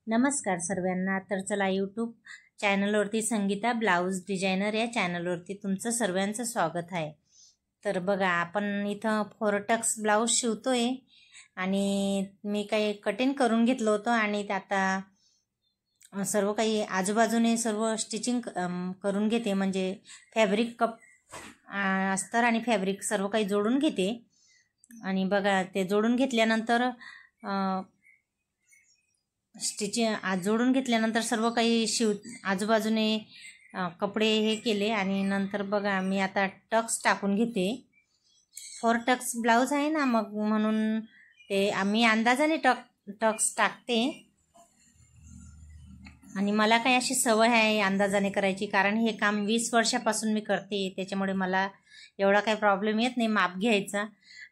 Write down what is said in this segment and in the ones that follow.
नमस्कार सर्वांना। तर चला यूट्यूब चॅनलवरती संगीता ब्लाऊज डिझायनर या चॅनलवरती तुमचं सर्वांचं स्वागत आहे। तर बघा, आपण इथं फोरटक्स ब्लाऊज शिवतोय आणि मी काही कटिंग करून घेतलं होतं आणि आता सर्व काही आजूबाजूने सर्व स्टिचिंग करून घेते, म्हणजे फॅब्रिक कप अस्तर आणि फॅब्रिक सर्व काही जोडून घेते। आणि बघा, ते जोडून घेतल्यानंतर स्टिचिंग जोडून घेतल्यानंतर सर्व काही आजूबाजूने कपडे हे केले आणि नंतर बघा मी आता टक्स टाकून घेते। 4 टक्स ब्लाऊज आहे ना, मग म्हणून ते आम्ही अंदाजाने टक्स टाकते आणि मला काही अशी सवय आहे अंदाजाने करायची, कारण हे काम 20 वर्षापासून मी करते, त्याच्यामुळे मला एवढा काही प्रॉब्लेम येत नाही माप घ्यायचा।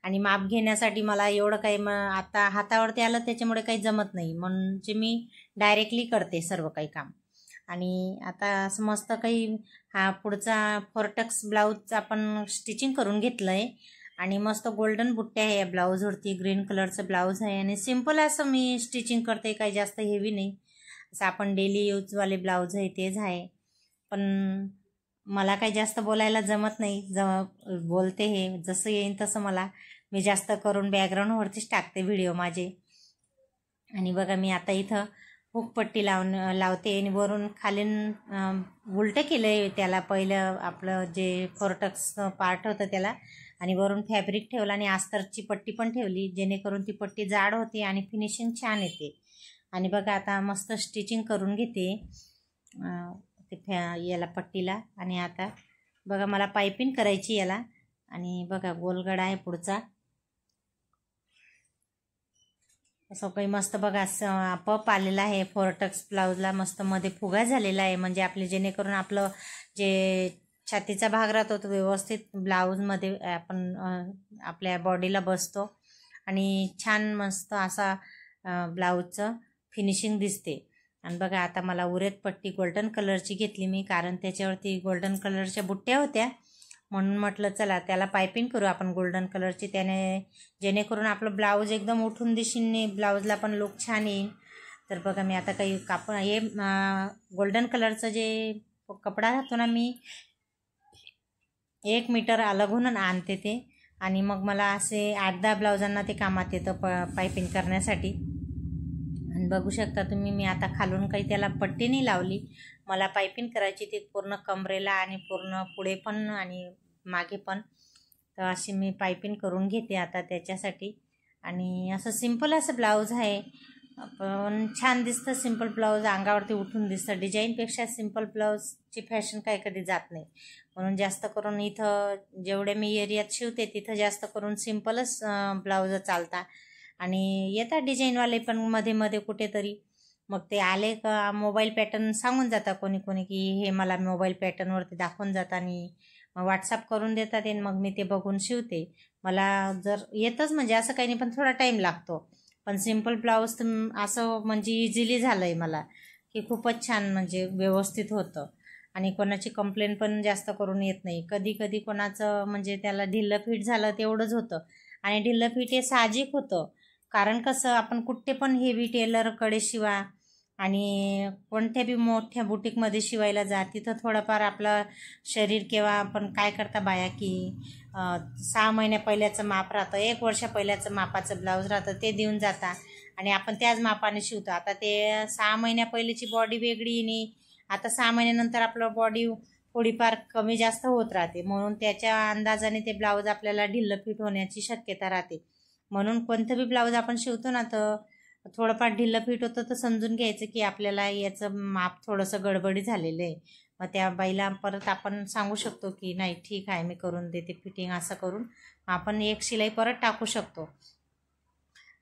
आणि माप घेण्यासाठी मला एवढं काही आता हातावरती आलं त्याच्यामुळे काही जमत नाही, म्हणजे मी डायरेक्टली करते सर्व काही काम। आणि आता असं मस्त काही हा पुढचा फोरटक्स ब्लाऊज आपण स्टिचिंग करून घेतलं आहे आणि मस्त गोल्डन बुट्ट्या आहे या ब्लाऊजवरती। ग्रीन कलरचं ब्लाऊज आहे आणि सिम्पल असं मी स्टिचिंग करते, काही जास्त हेवी नाही, असं आपण डेली यूजवाले ब्लाऊज आहे तेच आहे। पण मला काही जास्त बोलायला जमत नाही, बोलते हे जसं येईल तसं मी जास्त करून बॅकग्राऊंडवरतीच टाकते व्हिडिओ माझे। आणि बघा मी आता इथं हुकपट्टी लावते आणि वरून खालीन उलटं केलं आहे त्याला, पहिलं आपलं जे फोरटक्स पार्ट होतं त्याला, आणि वरून फॅब्रिक ठेवलं आणि अस्तरची पट्टी पण ठेवली, जेणेकरून ती पट्टी जाड होते आणि फिनिशिंग छान येते। आणि बघा आता मस्त स्टिचिंग करून घेते याला पट्टीला। आणि आता बघा मला पायपिंग करायची याला, आणि बघा गोलगडा आहे पुढचा, असं काही मस्त बघा पप आलेला आहे फोरटक्स ब्लाऊजला, मस्त मध्ये फुगा झालेला आहे, म्हणजे आपले जेणेकरून आपलं जे छातीचा भाग राहतो तो व्यवस्थित ब्लाऊजमध्ये आपण आपल्या बॉडीला बसतो आणि छान मस्त असा ब्लाऊजचं फिनिशिंग दिसते। आणि बघा आता मला उरेत पट्टी गोल्डन कलरची घेतली मी, कारण त्याच्यावरती गोल्डन कलरच्या बुट्ट्या होत्या, म्हणून म्हटलं चला त्याला पायपिंग करू आपण गोल्डन कलरची, त्याने जेणेकरून आपलं ब्लाऊज एकदम उठून दिशेने ब्लाऊजला पण लुक छान येईल। तर बघा मी आता काही हे गोल्डन कलरचं जे कपडा राहतो ना, मी 1 मीटर अलगून आणते ते, आणि मग मला असे 8-10 ब्लाऊजांना ते कामात येतं पायपिंग करण्यासाठी। आणि बघू शकता तुम्ही, मी आता खालून काही त्याला पट्टी नाही लावली, मला पायपिंग करायची ती पूर्ण कमरेला आणि पूर्ण पुढे पण आणि मागे पण, तर अशी मी पायपिंग करून घेते आता त्याच्यासाठी। आणि असं सिंपल असं ब्लाऊज आहे, पण छान दिसतं सिंपल ब्लाऊज, अंगावरती उठून दिसतं। डिझाईनपेक्षा सिंपल ब्लाऊजची फॅशन काही कधी जात नाही, म्हणून जास्त करून इथं जेवढे मी एरियात शिवते तिथं जास्त करून सिंपलच ब्लाऊज चालतात आणि येतात डिझाईनवाले पण मध्ये मध्ये कुठेतरी, मग ते आले का मोबाईल पॅटर्न सांगून जातात कोणी कोणी की हे मला मोबाईल पॅटर्नवरती दाखवून जातात आणि व्हॉट्सअप करून देतात, आणि मग मी ते बघून शिवते। मला जर येतच म्हणजे असं काही नाही, पण थोडा टाईम लागतो। पण सिंपल ब्लाऊज असं म्हणजे इझिली झालं आहे मला, की खूपच छान म्हणजे व्यवस्थित होतं आणि कोणाची कंप्लेंट पण जास्त करून येत नाही। कधी कधी कोणाचं म्हणजे त्याला ढिल्लं फिट झालं तेवढंच होतं, आणि ढिल्लं फिट हे साहजिक होतं, कारण कसं आपण कुठे पण हेवी टेलरकडे शिवा आणि कोणत्या बी मोठ्या बुटीकमध्ये शिवायला जा, तिथं थोडंफार आपलं शरीर किंवा आपण काय करता बाया की 6 महिन्या पहिल्याचं माप राहतं, 1 वर्ष पहिल्याचं मापाचं ब्लाऊज राहतं, ते देऊन जाता आणि आपण त्याच मापाने शिवतो। आता ते 6 महिन्या पहिल्याची बॉडी वेगळी नाही, आता 6 महिन्यानंतर आपलं बॉडी थोडीफार कमी जास्त होत राहते, म्हणून त्याच्या अंदाजाने ते ब्लाऊज आपल्याला ढिल्लं फिट होण्याची शक्यता राहते। म्हणून कोणतं बी ब्लाऊज आपण शिवतो ना, तर थोडंफार ढिल्लं फिट होतं तर समजून घ्यायचं की आपल्याला याचं माप थोडंसं गडबडी झालेलं आहे, मग त्या बाईला परत आपण सांगू शकतो की नाही ठीक आहे मी करून देते फिटिंग, असं करून आपण एक शिलाई परत टाकू शकतो।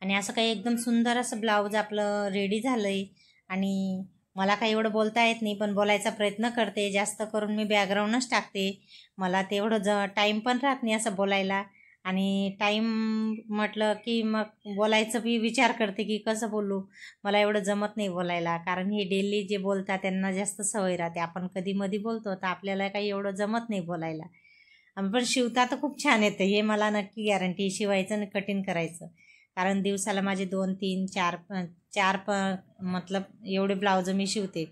आणि असं काही एकदम सुंदर असं ब्लाऊज आपलं रेडी झालं आहे। आणि मला काही एवढं बोलता येत नाही, पण बोलायचा प्रयत्न करते, जास्त करून मी बॅकग्राऊंडच टाकते, मला तेवढं टाईम पण राहत नाही असं बोलायला, आणि टाईम म्हटलं की मग बोलायचं बी विचार करते की कसं बोलू, मला एवढं जमत नाही बोलायला, कारण हे डेली जे बोलतात त्यांना जास्त सवय राहते, आपण कधी मधी बोलतो तर आपल्याला काही एवढं जमत नाही बोलायला। पण शिवता तर खूप छान येतं, हे मला नक्की गॅरंटी, शिवायचं आणि कटिंग करायचं कारण दिवसाला माझे 2-3 4 मतलब एवढे ब्लाऊज मी शिवते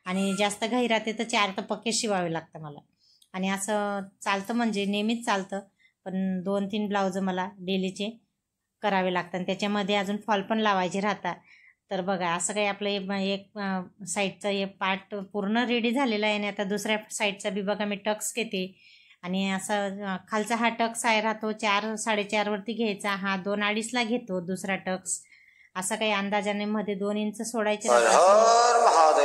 आणि जास्त घाई राहते तर 4 तर पक्के शिवावे लागतं मला. आणि असं चालतं म्हणजे नेहमीच चालतं, पण 2-3 ब्लाऊज मला डेलीचे करावे लागतात आणि त्याच्यामध्ये अजून फॉल पण लावायचे राहतात. तर बघा असं काही आपलं एक साईडचा एक पार्ट पूर्ण रेडी झालेला आहे आणि आता दुसऱ्या साईडचा बी बघा मी टक्स घेते. आणि असं खालचा हा टक्स आहे राहतो 4-4.5 वरती घ्यायचा, हा 2-2.5ला घेतो दुसरा टक्स. असं काही अंदाजाने मध्ये 2 इंच सोडायचे राहतात.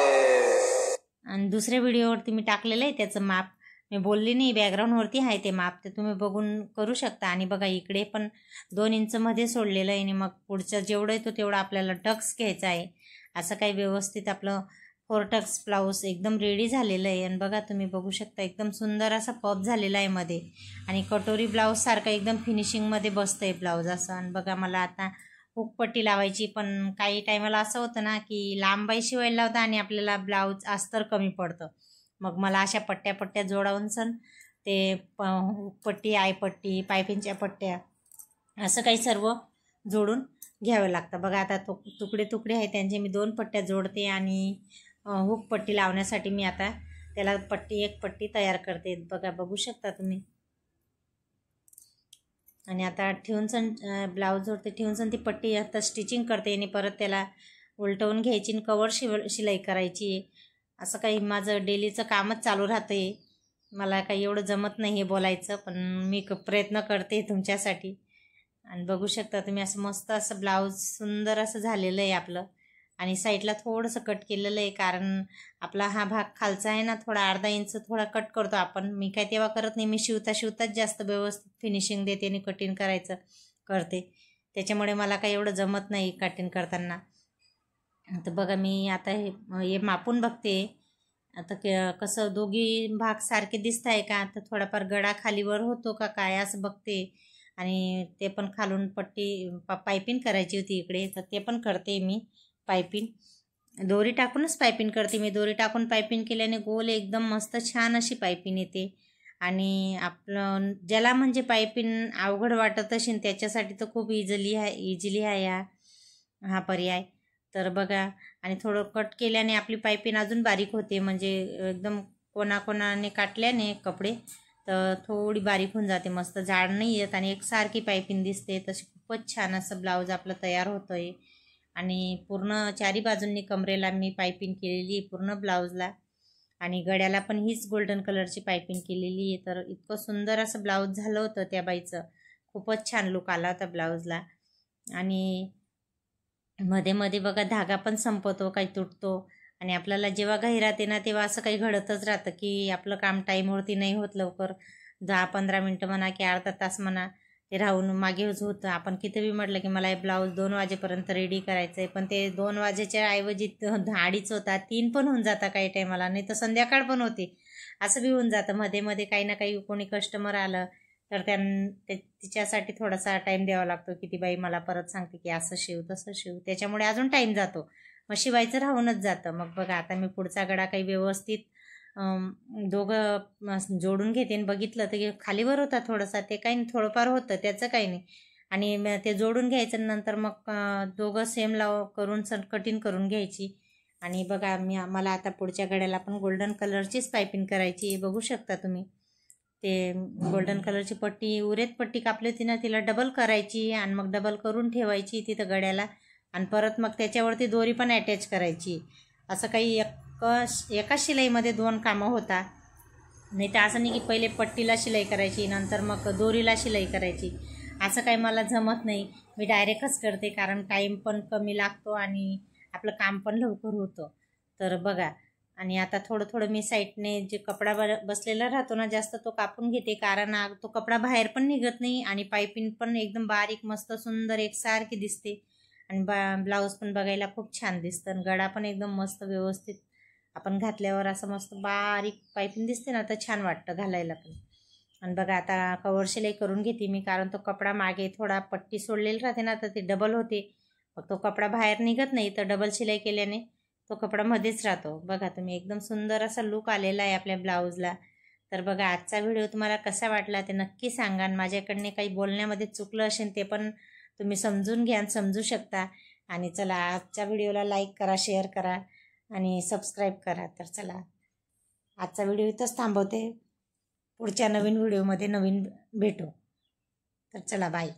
आणि दुसऱ्या व्हिडिओवरती मी टाकलेलं आहे त्याचं माप, मी बोलली नाही, बॅकग्राऊंडवरती आहे ते माप, ते तुम्ही बघून करू शकता. आणि बघा इकडे पण 2 इंच मध्ये सोडलेलं आहे आणि मग पुढचं जेवढं येतो तेवढं आपल्याला टक्स घ्यायचा आहे. असं काही व्यवस्थित आपलं 4 टक्स ब्लाऊज एकदम रेडी झालेलं आहे. आणि बघा तुम्ही बघू शकता एकदम सुंदर असा पफ झालेला आहे मध्ये आणि कटोरी ब्लाऊज सारखं एकदम फिनिशिंगमध्ये बसतं आहे ब्लाऊज असं. आणि बघा मला आता हुकपट्टी लावायची, पण काही टायमाला असं होतं ना की लांबाई शिवायला लावतं आणि आपल्याला ब्लाऊज अस्तर कमी पडतं. मग मला अशा पट्ट्या जोडावून ते हुकपट्टी, आयपट्टी, पायपिंगच्या पट्ट्या असं काही सर्व जोडून घ्यावं लागतं. बघा आता तुकडे आहे त्यांचे मी 2 पट्ट्या जोडते आणि हुकपट्टी लावण्यासाठी मी आता त्याला एक पट्टी तयार करते. बघा बघू शकता तुम्ही. आणि आता ठेवून ब्लाऊज जोडते, ठेवून ती पट्टी आता स्टिचिंग करते आणि परत त्याला उलटवून घ्यायची आणि कवर शिलाई करायची. असं काही माझं डेलीचं कामच चालू राहते. मला काही एवढं जमत नाही हे बोलायचं, पण मी प्रयत्न करते तुमच्यासाठी. आणि बघू शकता तुम्ही असं मस्त असं ब्लाऊज सुंदर असं झालेलं आहे आपलं. आणि साईडला थोडंसं कट केलेलं आहे, कारण आपला हा भाग खालचा आहे ना थोडा अर्धा इंच थोडा कट करतो आपण. मी काय तेव्हा करत नाही, मी शिवताच जास्त व्यवस्थित फिनिशिंग देते आणि कटिंग करते. त्याच्यामुळे मला काही एवढं जमत नाही कटिंग करताना. तर बघा मी आता हे मापून बघते आता कसं दोघी भाग सारखे दिसत आहे का, तर थोडाफार गळा खालीवर होतो का काय असं बघते. आणि ते पण खालून पायपिंग करायची होती इकडे, तर ते पण करते मी. पायपिंग दोरी टाकूनच पायपिंग करते मी. दोरी टाकून पायपिंग केल्याने गोल एकदम मस्त छान अशी पायपिंग येते. आणि आपलं ज्याला म्हणजे पायपिंग अवघड वाटत असेल त्याच्यासाठी तर खूप इझिली आहे हा पर्याय. तर बघा, आणि थोडं कट केल्याने आपली पायपिंग अजून बारीक होते, म्हणजे एकदम कोणाने काटल्याने कपडे तर थोडी बारीक होऊन जाते, मस्त जाड नाही येत आणि एकसारखी पायपिंग दिसते. तशी खूपच छान असं ब्लाऊज आपलं तयार होतं आहे. आणि पूर्ण 4ही बाजूंनी कमरेला मी पायपिंग केलेली आहे पूर्ण ब्लाऊजला, आणि गळ्याला पण हीच गोल्डन कलरची पायपिंग केलेली आहे. तर इतकं सुंदर असं ब्लाऊज झालं होतं त्या बाईचं, खूपच छान लुक आला होता ब्लाऊजला. आणि मध्ये बघा धागा पण संपतो, काही तुटतो. आणि आपल्याला जेव्हा घाई राहते ना तेव्हा असं काही घडतच राहतं की आपलं काम टाईमवरती नाही होत लवकर. 10-15 मिनटं म्हणा की अर्धा तास म्हणा, ते राहून मागेच होतं. आपण किती बी म्हटलं की मला हे ब्लाऊज 2 वाजेपर्यंत रेडी करायचं आहे, पण ते 2 वाजेच्या ऐवजी 2:30 होतात, 3 पण होऊन जातात काही टायमाला, नाही तर संध्याकाळ पण होते. असं बी होऊन जातं. मध्ये काही ना काही कोणी कस्टमर आलं तर तिच्यासाठी थोडासा टाईम द्यावा लागतो की ती बाई मला परत सांगते की असं शिव तसं शिव, त्याच्यामुळे अजून टाईम जातो, मग शिवायचं राहूनच जातं. मग बघा आता मी पुढचा गळा काही व्यवस्थित दोघं जोडून घेते. आणि बघितलं तर खालीवर होता थोडासा, ते काही थोडंफार होतं, त्याचं काही नाही. आणि ते जोडून घ्यायचं, नंतर मग दोघं सेम करून कटिंग करून घ्यायची. आणि बघा मला आता पुढच्या गळ्याला पण गोल्डन कलरचीच पायपिंग करायची. बघू शकता तुम्ही, ते गोल्डन कलरची पट्टी उरेत पट्टी कापली होती ना, तिला डबल करायची आणि मग डबल करून ठेवायची तिथं गळ्याला, आणि परत मग त्याच्यावरती दोरी पण अटॅच करायची. असं काही एकाच शिलाईमध्ये 2 कामं होता. नाही तर असं नाही की पहिले पट्टीला शिलाई करायची नंतर मग दोरीला शिलाई करायची, असं काही मला जमत नाही. मी डायरेक्टच करते, कारण टाईम पण कमी लागतो आणि आपलं काम पण लवकर होतं. तर बघा, आणि आता थोडं मी साईडने जे कपडा बसलेला राहतो ना जास्त, तो कापून घेते, कारण तो कपडा बाहेर पण निघत नाही आणि पायपिंग पण एकदम बारीक मस्त सुंदर एकसारखी दिसते. आणि ब्लाऊज पण बघायला खूप छान दिसतं आणि गळा पण एकदम मस्त व्यवस्थित आपण घातल्यावर असं मस्त बारीक पायपिंग दिसते ना, तर छान वाटतं घालायला पण. आणि बघा आता कवर शिलाई करून घेते मी, कारण तो कपडा मागे थोडा पट्टी सोडलेली राहते ना, तर ते डबल होते, मग तो कपडा बाहेर निघत नाही. तर डबल शिलाई केल्याने तो कपडा मध्येच राहतो. बघा तुम्ही एकदम सुंदर असा लुक आलेला आहे आपल्या ब्लाऊजला. तर बघा आजचा व्हिडिओ तुम्हाला कसा वाटला ते नक्की सांगा. आणि माझ्याकडनं काही बोलण्यामध्ये चुकलं असेल ते पण तुम्ही समजून घ्या, समजू शकता. आणि चला आजच्या व्हिडिओला लाईक करा, शेअर करा आणि सबस्क्राईब करा. तर चला आजचा व्हिडिओ इथंच थांबवते. पुढच्या नवीन व्हिडिओमध्ये नवीन भेटू. तर चला बाय.